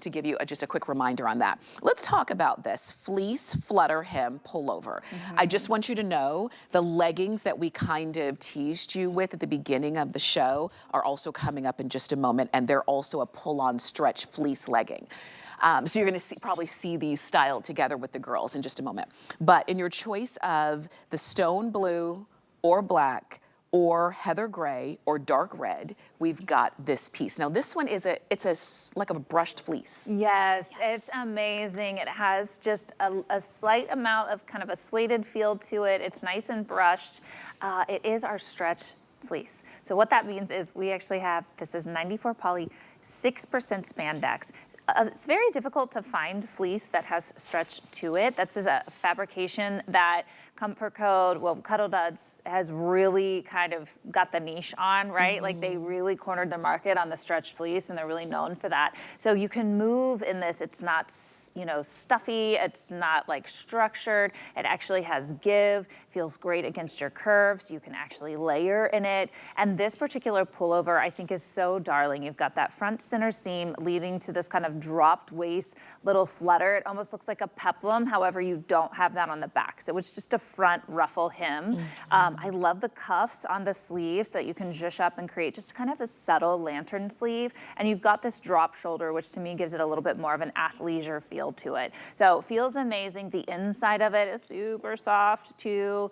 to give you just a quick reminder on that. Let's talk about this Fleece FlutterHem Pullover. I just want you to know the leggings that we kind of teased you with at the beginning of the show are also coming up in just a moment, and they're also a pull-on stretch fleece legging. So you're going to probably see these styled together with the girls in just a moment. But in your choice of the stone blue or black, or heather gray or dark red, we've got this piece. Now this one is like a brushed fleece. Yes, it's amazing. It has just a slight amount of kind of a suede feel to it. It's nice and brushed. It is our stretch fleece. So what that means is we actually have, this is 94 poly, 6% spandex. It's very difficult to find fleece that has stretch to it. That's a fabrication that Comfort Code, well, Cuddle Duds has really kind of got the niche on, right? Like they really cornered the market on the stretch fleece, and they're really known for that. So you can move in this. It's not, you know, stuffy. It's not like structured. It actually has give. Feels great against your curves. You can actually layer in it. And this particular pullover, I think, is so darling. You've got that front center seam leading to this kind of dropped waist little flutter. It almost looks like a peplum. However, you don't have that on the back. So it's just a front ruffle hem. I love the cuffs on the sleeve so that you can zhuzh up and create just kind of a subtle lantern sleeve. And you've got this drop shoulder, which to me gives it a little bit more of an athleisure feel to it. So it feels amazing. The inside of it is super soft too.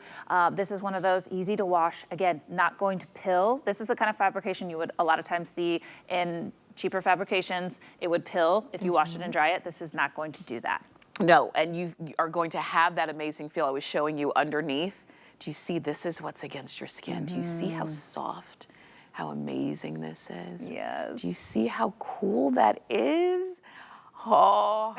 This is one of those easy to wash. Again, not going to pill. This is the kind of fabrication you would a lot of times see in cheaper fabrications. It would pill if you wash it and dry it. This is not going to do that. No, and you are going to have that amazing feel I was showing you underneath. Do you see this is what's against your skin? Do you see how soft, how amazing this is? Yes. Do you see how cool that is? Oh,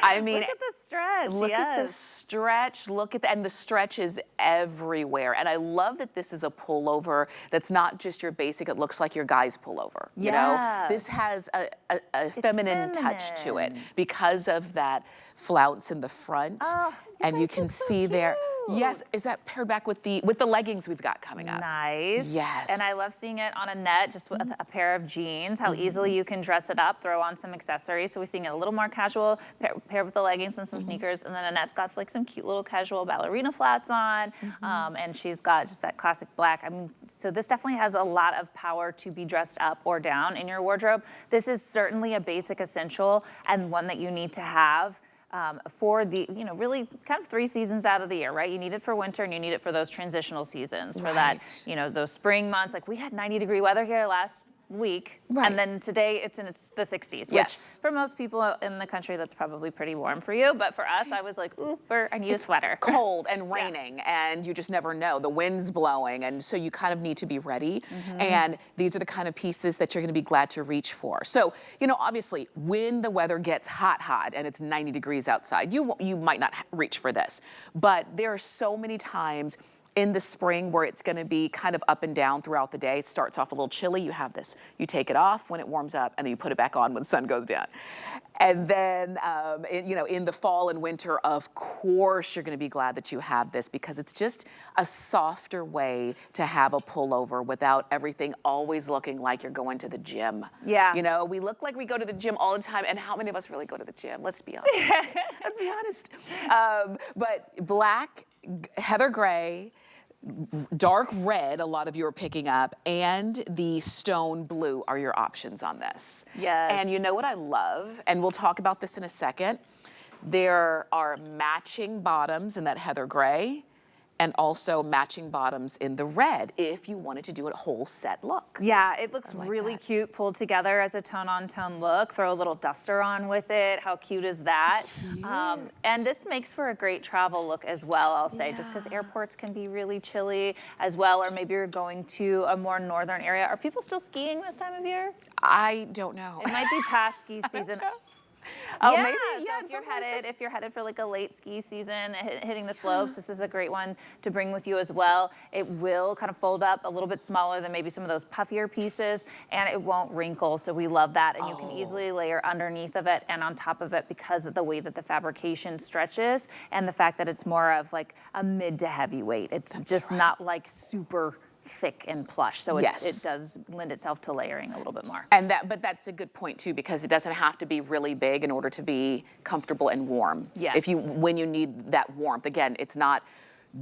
I mean, look at the stretch. Look at the stretch. Look at and the stretch is everywhere. And I love that this is a pullover that's not just your basic. It looks like your guy's pullover. You know, this has a feminine touch to it because of that flounce in the front, and you can see there. Yes, is that paired back with the leggings we've got coming up? Nice. Yes. And I love seeing it on a net, just with a pair of jeans, how easily you can dress it up, throw on some accessories. So we're seeing it a little more casual, paired with the leggings and some sneakers. And then Annette's got like some cute little casual ballerina flats on. And she's got just that classic black. I mean, so this definitely has a lot of power to be dressed up or down in your wardrobe. This is certainly a basic essential and one that you need to have for the, you know, really kind of 3 seasons out of the year, right? You need it for winter and you need it for those transitional seasons, for that, you know, those spring months. Like we had 90-degree weather here last week, and then today it's in the 60s, which for most people in the country, that's probably pretty warm for you. But for us, I was like, ooh, I need a sweater. Cold and raining, and you just never know. The wind's blowing, and so you kind of need to be ready. And these are the kind of pieces that you're going to be glad to reach for. So, you know, obviously, when the weather gets hot, and it's 90 degrees outside, you might not reach for this. But there are so many times in the spring where it's going to be kind of up and down throughout the day. It starts off a little chilly. You have this. You take it off when it warms up, and then you put it back on when the sun goes down. And then, you know, in the fall and winter, of course, you're going to be glad that you have this because it's just a softer way to have a pullover without everything always looking like you're going to the gym. You know, we look like we go to the gym all the time, and how many of us really go to the gym? Let's be honest. Let's be honest. But black, heather gray, dark red, a lot of you are picking up, and the stone blue are your options on this. And you know what I love, and we'll talk about this in a second, there are matching bottoms in that heather gray, and also matching bottoms in the red if you wanted to do a whole set look. Yeah, it looks really cute pulled together as a tone-on-tone look. Throw a little duster on with it. How cute is that? And this makes for a great travel look as well, I'll say, just because airports can be really chilly as well, or maybe you're going to a more northern area. Are people still skiing this time of year? I don't know. It might be past ski season. Maybe, so if you're headed for like a late ski season, hitting the slopes, this is a great one to bring with you as well. It will kind of fold up a little bit smaller than maybe some of those puffier pieces, and it won't wrinkle, so we love that. And you can easily layer underneath of it and on top of it because of the way that the fabrication stretches and the fact that it's more of like a mid to heavy weight. It's just not like super thick and plush. So it Yes. does lend itself to layering a little bit more. And but that's a good point too, because it doesn't have to be really big in order to be comfortable and warm. Yes. When you need that warmth, again, it's not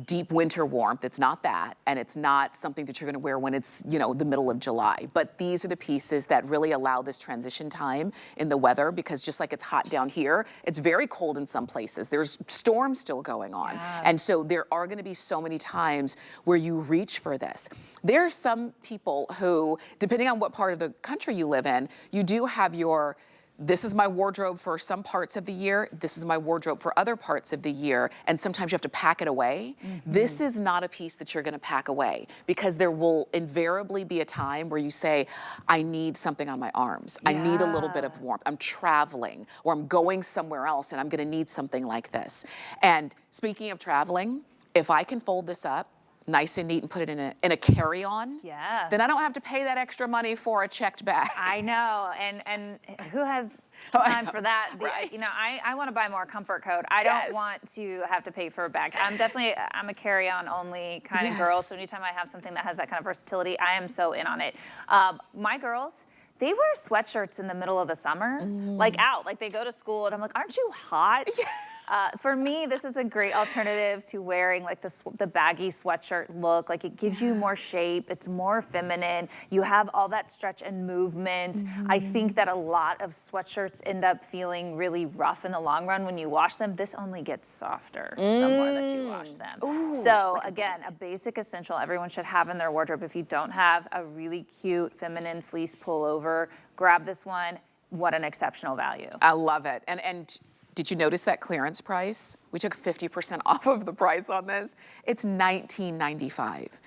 deep winter warmth. It's not that, and it's not something that you're going to wear when it's, you know, the middle of July. But these are the pieces that really allow this transition time in the weather, because just like it's hot down here, it's very cold in some places. There's storms still going on. Yeah. And so there are going to be so many times where you reach for this. There are some people who, depending on what part of the country you live in, you do have your, this is my wardrobe for some parts of the year, this is my wardrobe for other parts of the year, and sometimes you have to pack it away. This is not a piece that you're gonna pack away, because there will invariably be a time where you say, I need something on my arms. I need a little bit of warmth. I'm traveling, or I'm going somewhere else and I'm gonna need something like this. And speaking of traveling, if I can fold this up nice and neat and put it in a carry-on, Yeah. then I don't have to pay that extra money for a checked bag. I know, and who has time for that? Right. You know, I want to buy more comfort code. I don't Yes. want to have to pay for a bag. I'm a carry-on only kind of girl, so anytime I have something that has that kind of versatility, I am so in on it. My girls, they wear sweatshirts in the middle of the summer, like out, like they go to school, and I'm like, aren't you hot? For me, this is a great alternative to wearing like the baggy sweatshirt look. Like it gives you more shape, it's more feminine. You have all that stretch and movement. I think that a lot of sweatshirts end up feeling really rough in the long run when you wash them. This only gets softer the more that you wash them. So again, a basic essential everyone should have in their wardrobe. If you don't have a really cute feminine fleece pullover, grab this one. What an exceptional value. I love it. And did you notice that clearance price? We took 50% off of the price on this. It's $19.95.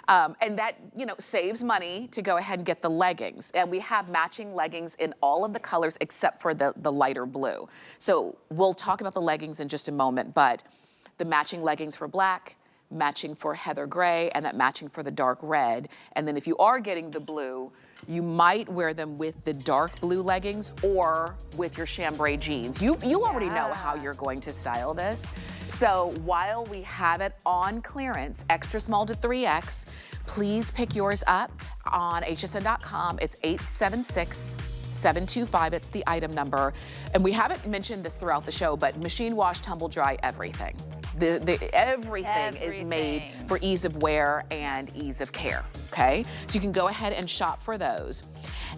And that, you know, saves money to go ahead and get the leggings. And we have matching leggings in all of the colors except for the lighter blue. So we'll talk about the leggings in just a moment, but the matching leggings for black, matching for heather gray, and that matching for the dark red. And then if you are getting the blue, you might wear them with the dark blue leggings or with your chambray jeans. You already know how you're going to style this. So while we have it on clearance, extra small to 3X, please pick yours up on hsn.com. It's 876-725, it's the item number. And we haven't mentioned this throughout the show, but machine wash, tumble dry, everything. Everything is made for ease of wear and ease of care, okay? So you can go ahead and shop for those.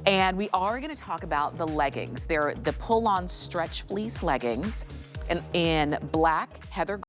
And we are gonna talk about the leggings. They're the pull-on stretch fleece leggings in black, heather